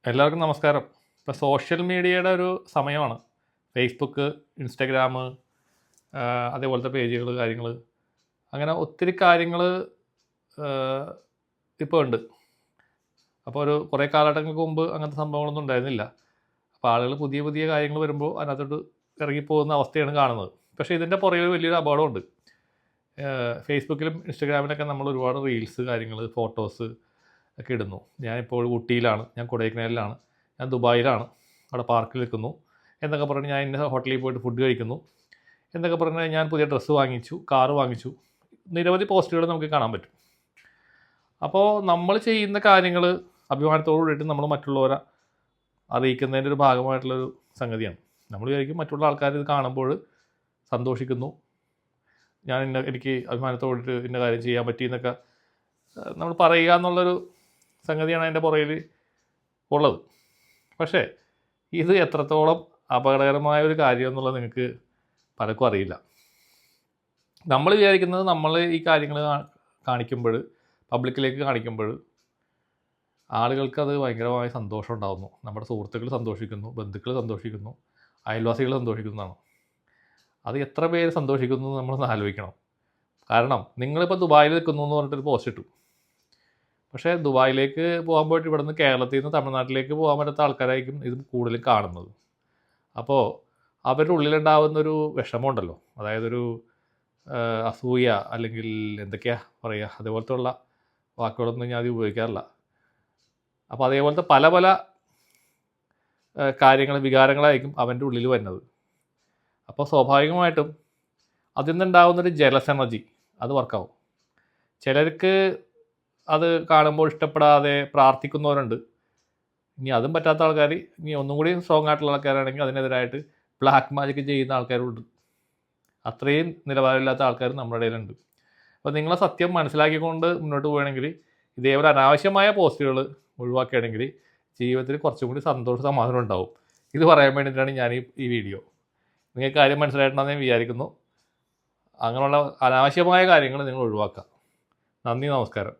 എല്ലാവർക്കും നമസ്കാരം. ഇപ്പോൾ സോഷ്യൽ മീഡിയയുടെ ഒരു സമയമാണ്. ഫേസ്ബുക്ക്, ഇൻസ്റ്റഗ്രാം, അതേപോലത്തെ പേജുകൾ, കാര്യങ്ങൾ, അങ്ങനെ ഒത്തിരി കാര്യങ്ങൾ ഇപ്പോൾ ഉണ്ട്. അപ്പോൾ ഒരു കുറേ കാലഘട്ടങ്ങൾക്ക് മുമ്പ് അങ്ങനത്തെ സംഭവങ്ങളൊന്നും ഉണ്ടായിരുന്നില്ല. അപ്പോൾ ആളുകൾ പുതിയ പുതിയ കാര്യങ്ങൾ വരുമ്പോൾ അതിനകത്തോട്ട് ഇറങ്ങിപ്പോകുന്ന അവസ്ഥയാണ് കാണുന്നത്. പക്ഷേ ഇതിൻ്റെ പുറകിൽ വലിയൊരു അപകടമുണ്ട്. ഫേസ്ബുക്കിലും ഇൻസ്റ്റഗ്രാമിലൊക്കെ നമ്മൾ ഒരുപാട് റീൽസ്, കാര്യങ്ങൾ, ഫോട്ടോസ് ഒക്കെ ഇടുന്നു. ഞാനിപ്പോൾ ഊട്ടിയിലാണ്, ഞാൻ കൊടൈക്കനാലിലാണ്, ഞാൻ ദുബായിലാണ്, അവിടെ പാർക്കിൽ നിൽക്കുന്നു എന്നൊക്കെ പറഞ്ഞ് ഞാൻ ഇന്ന ഹോട്ടലിൽ പോയിട്ട് ഫുഡ് കഴിക്കുന്നു എന്നൊക്കെ പറഞ്ഞാൽ ഞാൻ പുതിയ ഡ്രസ്സ് വാങ്ങിച്ചു, കാറ് വാങ്ങിച്ചു, നിരവധി പോസ്റ്റുകൾ നമുക്ക് കാണാൻ പറ്റും. അപ്പോൾ നമ്മൾ ചെയ്യുന്ന കാര്യങ്ങൾ അഭിമാനത്തോടു കൂടിയിട്ട് നമ്മൾ മറ്റുള്ളവരെ അറിയിക്കുന്നതിൻ്റെ ഒരു ഭാഗമായിട്ടുള്ളൊരു സംഗതിയാണ്. നമ്മൾ വിചാരിക്കും മറ്റുള്ള ആൾക്കാർ ഇത് കാണുമ്പോൾ സന്തോഷിക്കുന്നു, ഞാൻ എനിക്ക് അഭിമാനത്തോടിട്ട് ഇന്ന കാര്യം ചെയ്യാൻ പറ്റി എന്നൊക്കെ നമ്മൾ പറയുക എന്നുള്ളൊരു സംഗതിയാണ് അതിൻ്റെ പുറകിൽ ഉള്ളത്. പക്ഷേ ഇത് എത്രത്തോളം അപകടകരമായ ഒരു കാര്യം എന്നുള്ളത് നിങ്ങൾക്ക് പലർക്കും അറിയില്ല. നമ്മൾ വിചാരിക്കുന്നത് നമ്മൾ ഈ കാര്യങ്ങൾ കാണിക്കുമ്പോൾ, പബ്ലിക്കിലേക്ക് കാണിക്കുമ്പോൾ ആളുകൾക്കത് ഭയങ്കരമായ സന്തോഷം ഉണ്ടാകുന്നു. നമ്മുടെ സുഹൃത്തുക്കൾ സന്തോഷിക്കുന്നു, ബന്ധുക്കൾ സന്തോഷിക്കുന്നു, അയൽവാസികൾ സന്തോഷിക്കുന്നതാണ്. അത് എത്ര പേര് സന്തോഷിക്കുന്നു എന്ന് നമ്മളൊന്ന് ആലോചിക്കണം. കാരണം നിങ്ങളിപ്പോൾ ദുബായിൽ നിൽക്കുന്നു എന്ന് പറഞ്ഞിട്ടൊരു പോസ്റ്റ് ഇട്ടു. പക്ഷേ ദുബായിലേക്ക് പോകാൻ പോയിട്ട് ഇവിടെ നിന്ന് കേരളത്തിൽ നിന്ന് തമിഴ്നാട്ടിലേക്ക് പോകാൻ പറ്റാത്ത ആൾക്കാരായിരിക്കും ഇത് കൂടുതലും കാണുന്നത്. അപ്പോൾ അവരുടെ ഉള്ളിലുണ്ടാകുന്നൊരു വിഷമമുണ്ടല്ലോ, അതായത് ഒരു അസൂയ, അല്ലെങ്കിൽ എന്തൊക്കെയാ പറയുക, അതേപോലത്തെ ഉള്ള വാക്കുകളൊന്നും ഞാൻ അത് ഉപയോഗിക്കാറില്ല. അപ്പോൾ അതേപോലത്തെ പല പല കാര്യങ്ങൾ, വികാരങ്ങളായിരിക്കും അവൻ്റെ ഉള്ളിൽ വരുന്നത്. അപ്പോൾ സ്വാഭാവികമായിട്ടും അതിൽ നിന്നുണ്ടാകുന്നൊരു ജലസ് എനർജി അത് വർക്കാവും. ചിലർക്ക് അത് കാണുമ്പോൾ ഇഷ്ടപ്പെടാതെ പ്രാർത്ഥിക്കുന്നവരുണ്ട്. ഇനി അതും പറ്റാത്ത ആൾക്കാർ, ഇനി ഒന്നും കൂടി സ്ട്രോങ് ആയിട്ടുള്ള ആൾക്കാരാണെങ്കിൽ അതിനെതിരായിട്ട് ബ്ലാക്ക് മാജിക് ചെയ്യുന്ന ആൾക്കാരുണ്ട്. അത്രയും നിലവാരമില്ലാത്ത ആൾക്കാർ നമ്മുടെ ഇടയിലുണ്ട്. അപ്പോൾ നിങ്ങളെ സത്യം മനസ്സിലാക്കിക്കൊണ്ട് മുന്നോട്ട് പോവുകയാണെങ്കിൽ ഇതേപോലെ അനാവശ്യമായ പോസ്റ്റുകൾ ഒഴിവാക്കുകയാണെങ്കിൽ ജീവിതത്തിൽ കുറച്ചും കൂടി സന്തോഷ സമാധാനം ഉണ്ടാവും. ഇത് പറയാൻ വേണ്ടിയിട്ടാണ് ഞാൻ ഈ വീഡിയോ. നിങ്ങൾക്ക് കാര്യം മനസ്സിലായിട്ടുണ്ടെന്ന് ഞാൻ വിചാരിക്കുന്നു. അങ്ങനെയുള്ള അനാവശ്യമായ കാര്യങ്ങൾ നിങ്ങൾ ഒഴിവാക്കുക. നന്ദി, നമസ്കാരം.